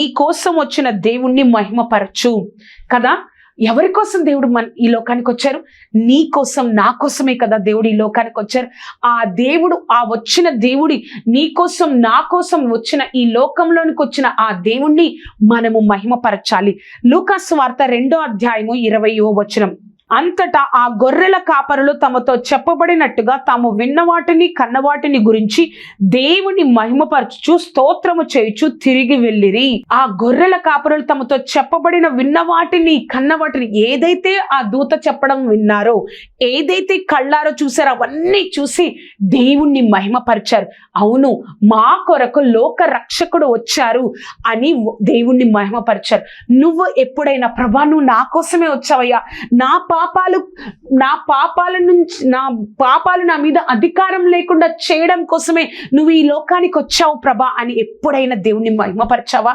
నీ కోసం వచ్చిన దేవుణ్ణి మహిమపరచు కదా. ఎవరి కోసం దేవుడు ఈ లోకానికి వచ్చారు? నీ కోసం, నా కోసమే కదా దేవుడు ఈ లోకానికి వచ్చారు. ఆ దేవుడు, ఆ వచ్చిన దేవుడి, నీ కోసం నా కోసం వచ్చిన ఈ లోకంలోనికి వచ్చిన ఆ దేవుణ్ణి మనము మహిమపరచాలి. లూకాసు వార్త 2వ అధ్యాయము 20వ వచనం. అంతటా ఆ గొర్రెల కాపరులు తమతో చెప్పబడినట్టుగా తాము విన్నవాటిని కన్నవాటిని గురించి దేవుని మహిమపరచుచు స్తోత్రము చేయుచు తిరిగి వెళ్ళిరి. ఆ గొర్రెల కాపరులు తమతో చెప్పబడిన విన్నవాటిని కన్నవాటిని, ఏదైతే ఆ దూత చెప్పడం విన్నారో, ఏదైతే కళ్ళారో చూసారో అవన్నీ చూసి దేవుణ్ణి మహిమపరిచారు. అవును, మా కొరకు లోక రక్షకుడు వచ్చారు అని దేవుణ్ణి మహిమపరిచారు. నువ్వు ఎప్పుడైనా ప్రభా నువ్వు నా కోసమే వచ్చావయ్యా, నా పాపాలు నా మీద అధికారం లేకుండా చేయడం కోసమే నువ్వు ఈ లోకానికి వచ్చావు ప్రభా అని ఎప్పుడైనా దేవుణ్ణి మహిమపరిచావా?